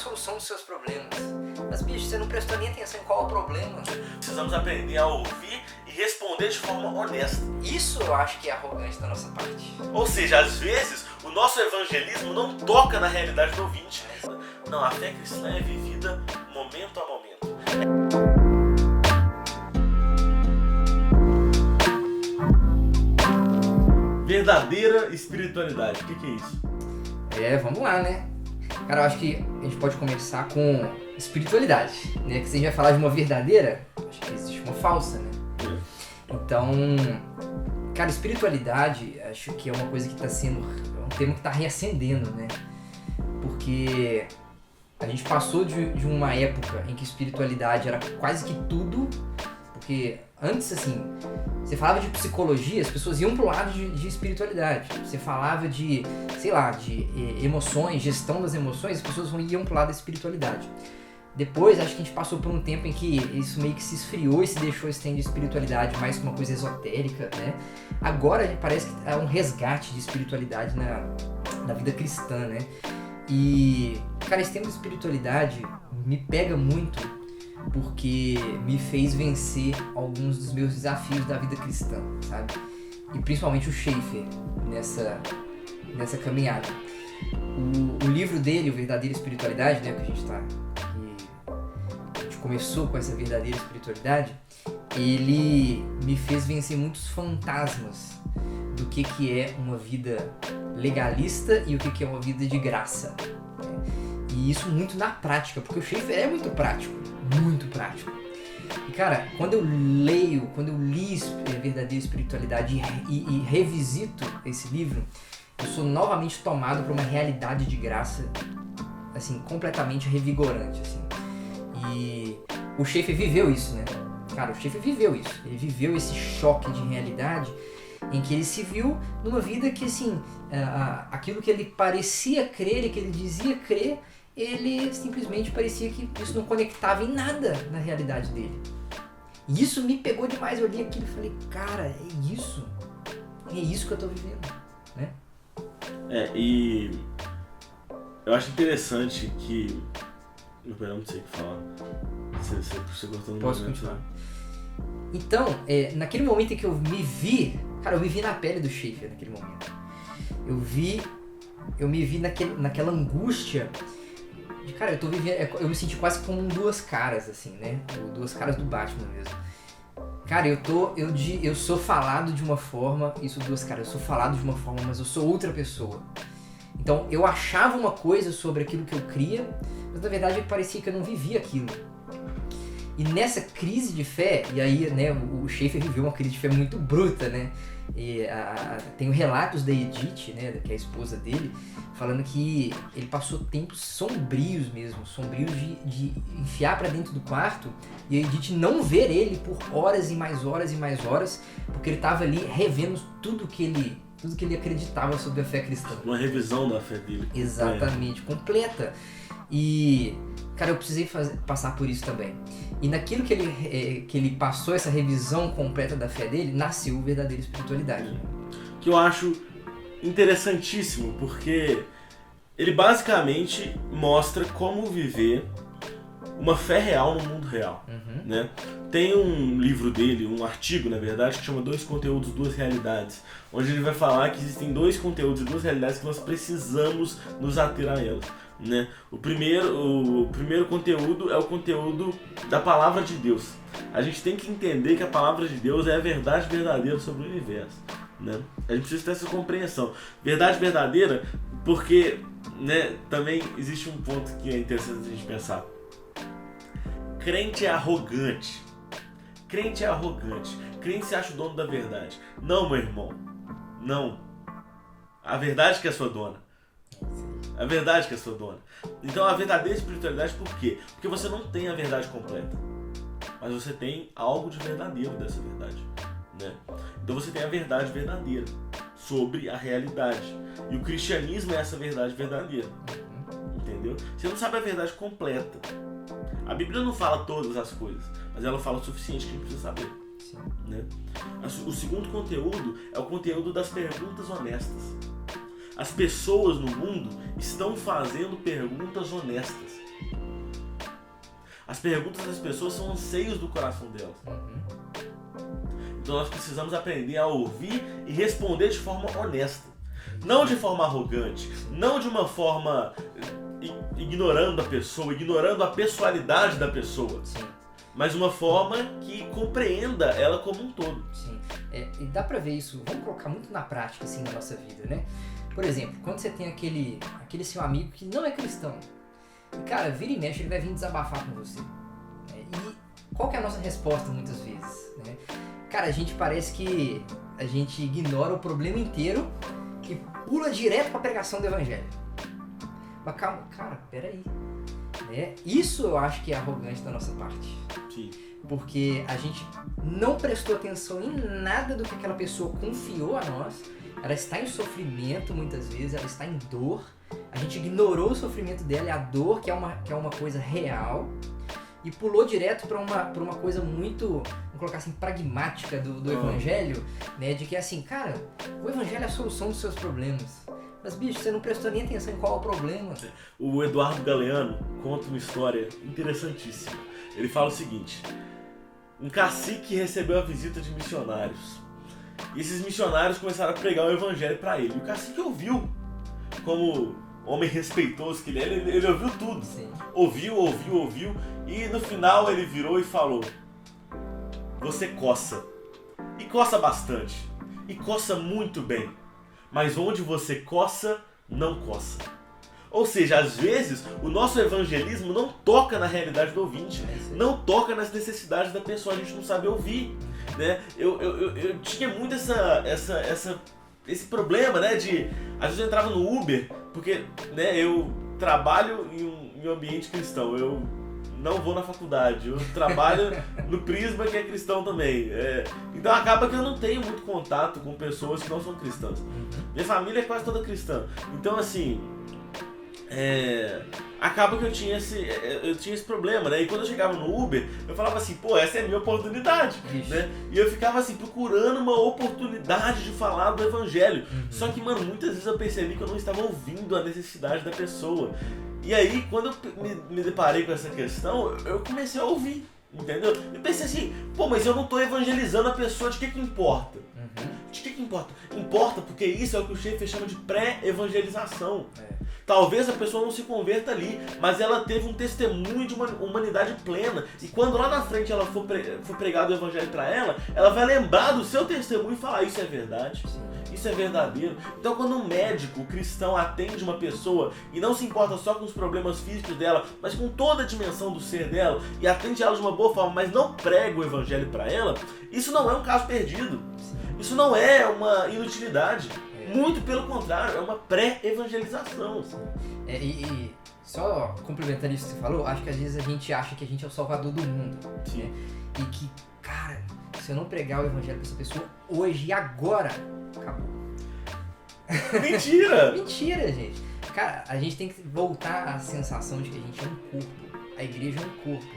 solução dos seus problemas. Mas, bicho, você não prestou nem atenção em qual é o problema. Precisamos aprender a ouvir e responder de forma honesta. Isso eu acho que é arrogante da nossa parte. Ou seja, às vezes, o nosso evangelismo não toca na realidade do ouvinte. Não, a fé cristã é vivida momento a momento. Verdadeira espiritualidade, o que é isso? Vamos lá, né? Cara, eu acho que a gente pode começar com espiritualidade, né? Que se a gente vai falar de uma verdadeira, acho que existe uma falsa, né? Então, cara, espiritualidade, acho que é uma coisa que está sendo, é um tema que está reacendendo, né? Porque a gente passou de uma época em que espiritualidade era quase que tudo, porque antes, assim, você falava de psicologia, as pessoas iam pro lado de espiritualidade. Você falava de, sei lá, de emoções, gestão das emoções, as pessoas iam pro lado da espiritualidade. Depois, acho que a gente passou por um tempo em que isso meio que se esfriou e se deixou esse trem de espiritualidade mais como uma coisa esotérica, né? Agora parece que é um resgate de espiritualidade na vida cristã, né? E, cara, esse tema de espiritualidade me pega muito porque me fez vencer alguns dos meus desafios da vida cristã, sabe? E principalmente o Schaeffer nessa caminhada. O livro dele, O Verdadeira Espiritualidade, né, que a gente começou com essa verdadeira espiritualidade, ele me fez vencer muitos fantasmas do que é uma vida legalista e o que é uma vida de graça. E isso muito na prática, porque o Schaeffer é muito prático. Muito prático. E cara, quando eu li Verdadeira Espiritualidade e revisito esse livro, eu sou novamente tomado por uma realidade de graça, assim, completamente revigorante, assim. E o Schaeffer viveu isso, né? Cara, o Schaeffer viveu isso. Ele viveu esse choque de realidade em que ele se viu numa vida que, assim, aquilo que ele parecia crer, que ele dizia crer, ele simplesmente parecia que isso não conectava em nada na realidade dele. E isso me pegou demais. Eu olhei aquilo e falei, cara, é isso que eu tô vivendo, né? E eu acho interessante que... Perdão, não sei o que falar. Você cortou no Posso momento, continuar? Né? Então, naquele momento em que eu me vi, cara, eu me vi na pele do Schaeffer naquele momento. Eu me vi naquela angústia. Cara, eu me senti quase como duas caras, assim, né? Duas caras do Batman mesmo. Cara, eu sou falado de uma forma, isso duas caras, eu sou falado de uma forma, mas eu sou outra pessoa. Então, eu achava uma coisa sobre aquilo que eu cria, mas na verdade parecia que eu não vivia aquilo. E nessa crise de fé, e aí, né, o Schaeffer viveu uma crise de fé muito bruta, né? E tem relatos da Edith, né, que é a esposa dele, falando que ele passou tempos sombrios mesmo, sombrios de enfiar pra dentro do quarto e a Edith não ver ele por horas e mais horas e mais horas, porque ele tava ali revendo tudo que ele acreditava sobre a fé cristã. Uma revisão da fé dele. Exatamente, completa. E, cara, eu precisei passar por isso também. E naquilo que ele passou essa revisão completa da fé dele, nasceu a verdadeira espiritualidade. Que eu acho interessantíssimo, porque ele basicamente mostra como viver uma fé real no mundo real. Né? Tem um livro dele, um artigo, na verdade, que chama Dois Conteúdos, Duas Realidades, onde ele vai falar que existem dois conteúdos e duas realidades que nós precisamos nos ater a elas. Né? O primeiro conteúdo é o conteúdo da Palavra de Deus. A gente tem que entender que a Palavra de Deus é a verdade verdadeira sobre o universo. Né? A gente precisa ter essa compreensão. Verdade verdadeira, porque, né, também existe um ponto que é interessante a gente pensar. Crente é arrogante. Crente se acha o dono da verdade. Não, meu irmão. Não. A verdade que é sua dona. A verdade que é sua dona. Então a verdadeira espiritualidade, por quê? Porque você não tem a verdade completa, mas você tem algo de verdadeiro dessa verdade, né? Então você tem a verdade verdadeira sobre a realidade. E o cristianismo é essa verdade verdadeira. Entendeu? Você não sabe a verdade completa. A Bíblia não fala todas as coisas, mas ela fala o suficiente que a gente precisa saber. Né? O segundo conteúdo é o conteúdo das perguntas honestas. As pessoas no mundo estão fazendo perguntas honestas. As perguntas das pessoas são anseios do coração delas. Então nós precisamos aprender a ouvir e responder de forma honesta. Não de forma arrogante, não de uma forma ignorando a pessoa, ignorando a pessoalidade da pessoa. Sim. Mas uma forma que compreenda ela como um todo. Sim. E dá pra ver isso, vamos colocar muito na prática assim na nossa vida, né? Por exemplo, quando você tem aquele seu amigo que não é cristão, e cara, vira e mexe, ele vai vir desabafar com você. Né? E qual que é a nossa resposta muitas vezes? Né? Cara, a gente parece que a gente ignora o problema inteiro e pula direto pra pregação do evangelho. Mas calma, cara, peraí. Né? Isso eu acho que é arrogante da nossa parte. Sim. Porque a gente não prestou atenção em nada do que aquela pessoa confiou a nós. Ela está em sofrimento muitas vezes, ela está em dor. A gente ignorou o sofrimento dela e a dor, que é uma coisa real, e pulou direto para uma coisa muito, vamos colocar assim, pragmática do evangelho, né? De que assim, cara, o evangelho é a solução dos seus problemas. Mas, bicho, você não prestou nem atenção em qual é o problema. O Eduardo Galeano conta uma história interessantíssima. Ele fala o seguinte: um cacique recebeu a visita de missionários. E esses missionários começaram a pregar o evangelho para ele. E o cacique ouviu, como homem respeitoso que ele é, ele ouviu tudo. Sim. Ouviu. E no final ele virou e falou: você coça. E coça bastante. E coça muito bem. Mas onde você coça, não coça. Ou seja, às vezes o nosso evangelismo não toca na realidade do ouvinte, não toca nas necessidades da pessoa, a gente não sabe ouvir. Né? Eu tinha muito esse problema, né, de às vezes eu entrava no Uber, porque, né, eu trabalho em um ambiente cristão, eu não vou na faculdade, eu trabalho no Prisma, que é cristão também. Então acaba que eu não tenho muito contato com pessoas que não são cristãs. Minha família é quase toda cristã. Então assim, acaba que eu tinha esse problema, né? E quando eu chegava no Uber, eu falava assim, pô, essa é a minha oportunidade, né? E eu ficava assim, procurando uma oportunidade de falar do evangelho. Só que, mano, muitas vezes eu percebi que eu não estava ouvindo a necessidade da pessoa. E aí, quando eu me deparei com essa questão, eu comecei a ouvir, entendeu? E pensei assim, pô, mas eu não estou evangelizando a pessoa, de que importa? De que importa? Importa porque isso é o que o Schaeffer chama de pré-evangelização. Talvez a pessoa não se converta ali, mas ela teve um testemunho de uma humanidade plena. E quando lá na frente ela for pregado o evangelho para ela vai lembrar do seu testemunho e falar, isso é verdade. Isso é verdadeiro. Então quando um médico cristão atende uma pessoa e não se importa só com os problemas físicos dela, mas com toda a dimensão do ser dela e atende ela de uma boa forma, mas não prega o evangelho para ela, isso não é um caso perdido. Isso não é uma inutilidade. Muito pelo contrário, é uma pré-evangelização. E só complementando isso que você falou, acho que às vezes a gente acha que a gente é o salvador do mundo. Né? E que, cara, se eu não pregar o evangelho pra essa pessoa hoje e agora, acabou. Mentira! Mentira, gente. Cara, a gente tem que voltar à sensação de que a gente é um corpo. A igreja é um corpo.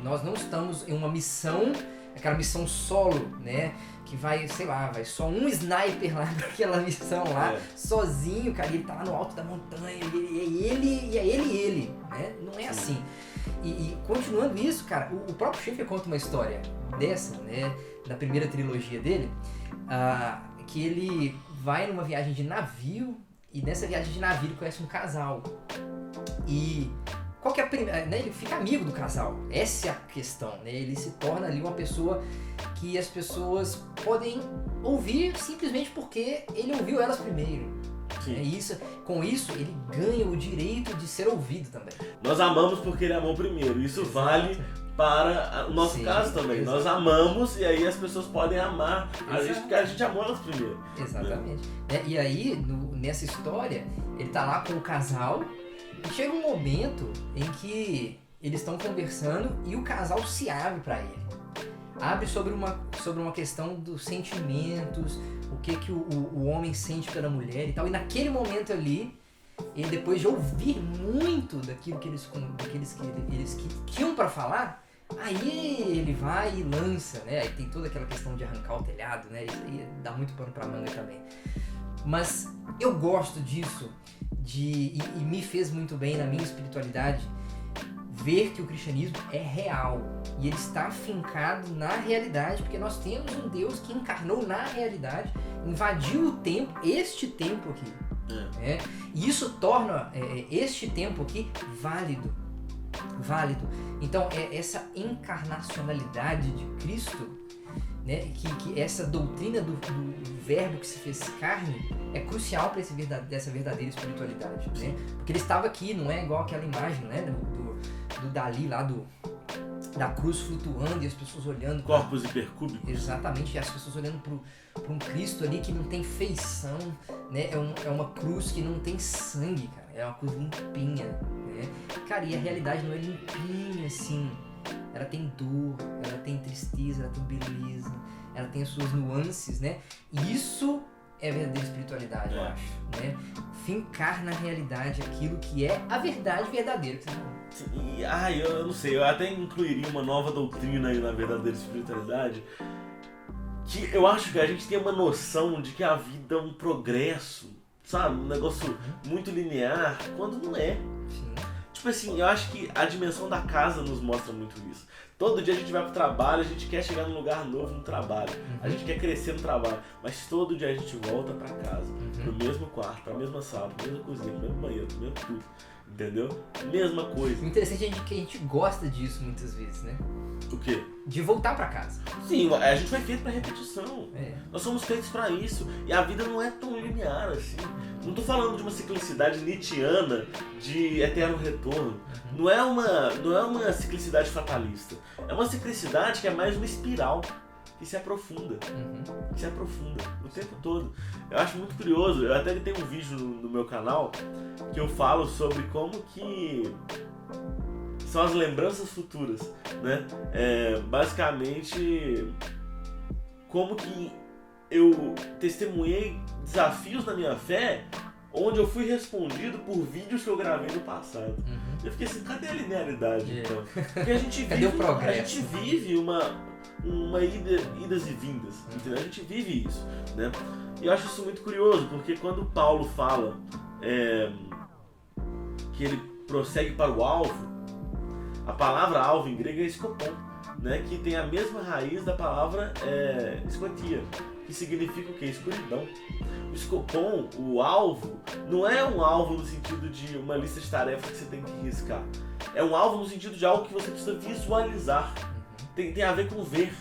Nós não estamos em uma missão, aquela missão solo, né? Que vai, sei lá, vai só um sniper lá pra aquela missão lá, sozinho, cara, ele tá lá no alto da montanha, e é ele, né? Não é assim. E continuando isso, cara, o próprio Schaeffer conta uma história dessa, né? Na primeira trilogia dele, que ele vai numa viagem de navio, e nessa viagem de navio ele conhece um casal. E qual que é a primeira, né? Ele fica amigo do casal, essa é a questão, né? Ele se torna ali uma pessoa que as pessoas podem ouvir simplesmente porque ele ouviu elas primeiro. Com isso, ele ganha o direito de ser ouvido também. Nós amamos porque ele amou primeiro, isso vale para o nosso caso também. Exatamente. Nós amamos e aí as pessoas podem amar a gente porque a gente amou elas primeiro. Exatamente. Né? E aí, nessa história, ele tá lá com o casal. E chega um momento em que eles estão conversando e o casal se abre para ele. Abre sobre uma questão dos sentimentos, o que o homem sente pela mulher e tal. E naquele momento ali, ele depois de ouvir muito daquilo que eles tinham para falar, aí ele vai e lança, né? Aí tem toda aquela questão de arrancar o telhado, né? Isso aí dá muito pano pra manga também. Mas eu gosto disso. E me fez muito bem na minha espiritualidade ver que o cristianismo é real e ele está afincado na realidade, porque nós temos um Deus que encarnou na realidade, invadiu o tempo, este tempo aqui. E isso torna este tempo aqui válido. Então, essa encarnacionalidade de Cristo, né, que essa doutrina do verbo que se fez carne é crucial para dessa verdadeira espiritualidade, né? Porque ele estava aqui, não é igual aquela imagem, né, do Dali lá da cruz flutuando e as pessoas olhando. Corpos hipercúbicos. Exatamente, e as pessoas olhando para um Cristo ali que não tem feição, né? É uma cruz que não tem sangue, cara. É uma cruz limpinha, né? Cara, e a realidade não é limpinha assim. Ela tem dor, ela tem tristeza, ela tem beleza, ela tem as suas nuances, né? E isso é verdadeira espiritualidade, eu acho, né? Fincar na realidade aquilo que é a verdade verdadeira. Eu não sei, eu até incluiria uma nova doutrina aí na verdadeira espiritualidade, que eu acho que a gente tem uma noção de que a vida é um progresso, sabe? Um negócio muito linear, quando não é. Sim. Tipo assim, eu acho que a dimensão da casa nos mostra muito isso. Todo dia a gente vai pro trabalho, a gente quer chegar num lugar novo no trabalho, a gente quer crescer no trabalho, mas todo dia a gente volta pra casa, pro mesmo quarto, pra mesma sala, pra mesma cozinha, pro mesmo banheiro, pro mesmo tudo, entendeu? Mesma coisa. O interessante é que a gente gosta disso muitas vezes, né? O quê? De voltar pra casa. Sim, a gente foi feito pra repetição. É. Nós somos feitos pra isso. E a vida não é tão linear assim. Não tô falando de uma ciclicidade nietzschiana de eterno retorno. Não é uma ciclicidade fatalista. É uma ciclicidade que é mais uma espiral que se aprofunda. Que se aprofunda o tempo todo. Eu acho muito curioso. Eu até tenho um vídeo no meu canal que eu falo sobre como que são as lembranças futuras, né? Basicamente, como que eu testemunhei desafios na minha fé, onde eu fui respondido por vídeos que eu gravei no passado. Eu fiquei assim, cadê a linearidade, então? Porque a gente Cadê o progresso? A gente vive uma idas e vindas, entendeu? A gente vive isso, né? E eu acho isso muito curioso, porque quando Paulo fala que ele prossegue para o alvo, a palavra alvo em grego é skopon, né? Que tem a mesma raiz da palavra skotia, que significa o quê? Escuridão. O skopon, o alvo, não é um alvo no sentido de uma lista de tarefas que você tem que riscar. É um alvo no sentido de algo que você precisa visualizar. Tem a ver com ver,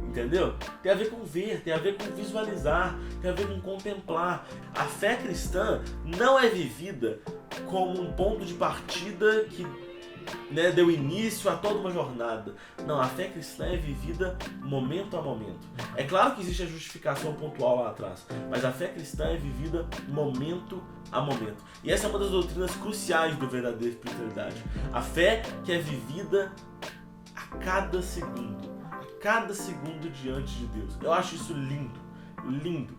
entendeu? Tem a ver com ver, tem a ver com visualizar, tem a ver com contemplar. A fé cristã não é vivida como um ponto de partida que, né, deu início a toda uma jornada. Não, a fé cristã é vivida momento a momento. É claro que existe a justificação pontual lá atrás, mas a fé cristã é vivida momento a momento. E essa é uma das doutrinas cruciais do verdadeira espiritualidade. A fé que é vivida a cada segundo diante de Deus. Eu acho isso lindo, lindo.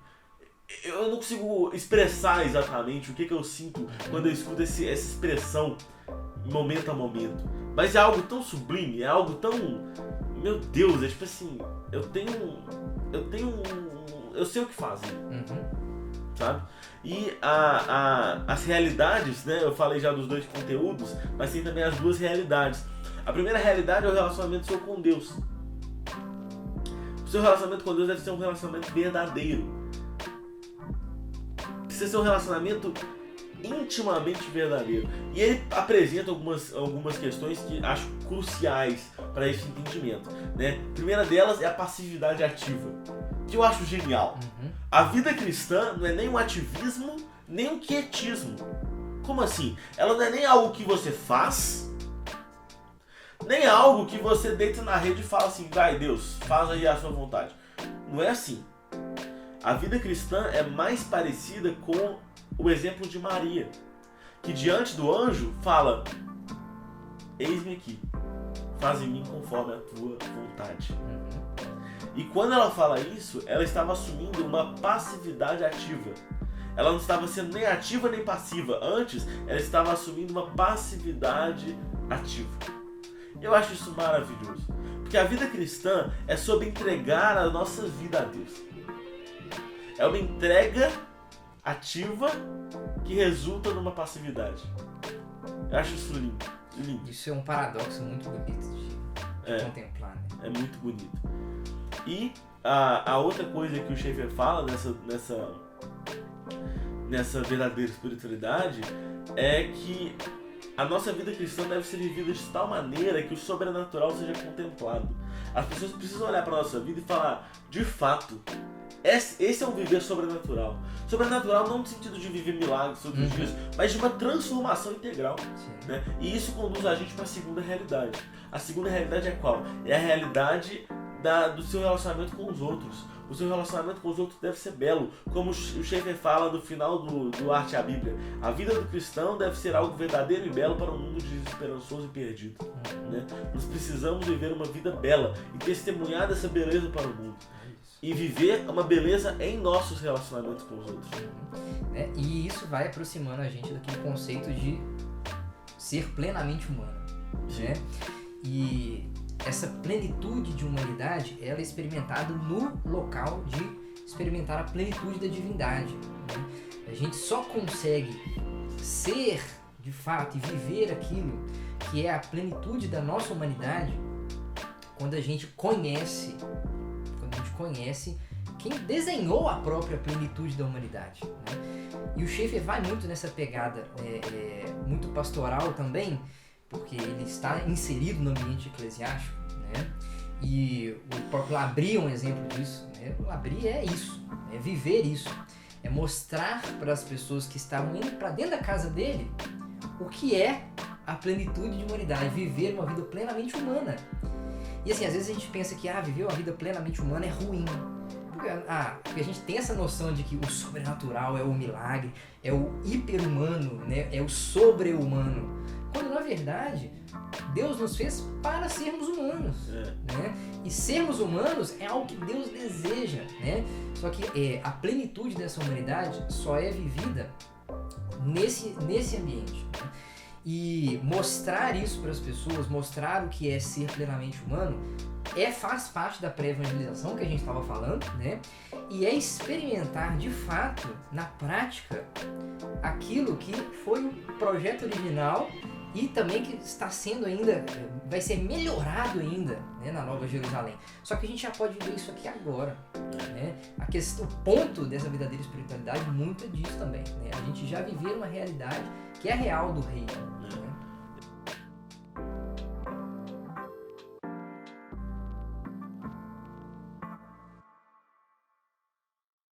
Eu não consigo expressar exatamente o que eu sinto quando eu escuto essa expressão momento a momento, mas é algo tão sublime, é algo tão, meu Deus, é tipo assim, eu sei o que fazer, sabe? E as realidades, né, eu falei já dos dois conteúdos, mas tem também as duas realidades. A primeira realidade é o relacionamento seu com Deus. O seu relacionamento com Deus deve ser um relacionamento verdadeiro, precisa ser um relacionamento intimamente verdadeiro. E ele apresenta algumas questões que acho cruciais para esse entendimento, né? A primeira delas é a passividade ativa, que eu acho genial. A vida cristã não é nem um ativismo, nem um quietismo. Como assim? Ela não é nem algo que você faz, nem algo que você deita na rede e fala assim, vai Deus, faz aí a sua vontade. Não é assim. A vida cristã é mais parecida com o exemplo de Maria, que diante do anjo fala, eis-me aqui, faz em mim conforme a tua vontade. E quando ela fala isso, ela estava assumindo uma passividade ativa. Ela não estava sendo nem ativa nem passiva. Antes, ela estava assumindo uma passividade ativa. Eu acho isso maravilhoso, porque a vida cristã é sobre entregar a nossa vida a Deus. É uma entrega ativa que resulta numa passividade. Eu acho isso lindo. lindo. Isso é um paradoxo muito bonito de contemplar, né? É muito bonito. E a outra coisa que o Schaeffer fala nessa verdadeira espiritualidade é que a nossa vida cristã deve ser vivida de tal maneira que o sobrenatural seja contemplado. As pessoas precisam olhar para a nossa vida e falar, de fato, esse é um viver sobrenatural. Sobrenatural não no sentido de viver milagres todos os dias, mas de uma transformação integral. Né? E isso conduz a gente para a segunda realidade. A segunda realidade é qual? É a realidade do seu relacionamento com os outros. O seu relacionamento com os outros deve ser belo. Como o Schaeffer fala no final do Arte à Bíblia, a vida do cristão deve ser algo verdadeiro e belo para um mundo desesperançoso e perdido. Né? Nós precisamos viver uma vida bela e testemunhar dessa beleza para o mundo. E viver uma beleza em nossos relacionamentos com os outros. E isso vai aproximando a gente daquele conceito de ser plenamente humano. Né? E essa plenitude de humanidade, ela é experimentada no local de experimentar a plenitude da divindade. Né? A gente só consegue ser, de fato, e viver aquilo que é a plenitude da nossa humanidade quando a gente conhece quem desenhou a própria plenitude da humanidade. Né? E o Schaeffer vai muito nessa pegada muito pastoral também, porque ele está inserido no ambiente eclesiástico, né? E o próprio Labrie é um exemplo disso. Né? O Labrie é isso, é viver isso, é mostrar para as pessoas que estavam indo para dentro da casa dele o que é a plenitude de humanidade, viver uma vida plenamente humana. E assim, às vezes a gente pensa que viver uma vida plenamente humana é ruim. Porque a gente tem essa noção de que o sobrenatural é o milagre, é o hiper-humano, né? É o sobre-humano. Quando na verdade, Deus nos fez para sermos humanos. Né? E sermos humanos é algo que Deus deseja. Né? Só que a plenitude dessa humanidade só é vivida nesse ambiente. Né? E mostrar isso para as pessoas, mostrar o que é ser plenamente humano, faz parte da pré-evangelização que a gente estava falando, né? E é experimentar de fato, na prática, aquilo que foi o projeto original e também que está sendo ainda, vai ser melhorado ainda, né, na Nova Jerusalém. Só que a gente já pode ver isso aqui agora. Né? O ponto dessa verdadeira espiritualidade muito é disso também. Né? A gente já viver uma realidade que é real do reino.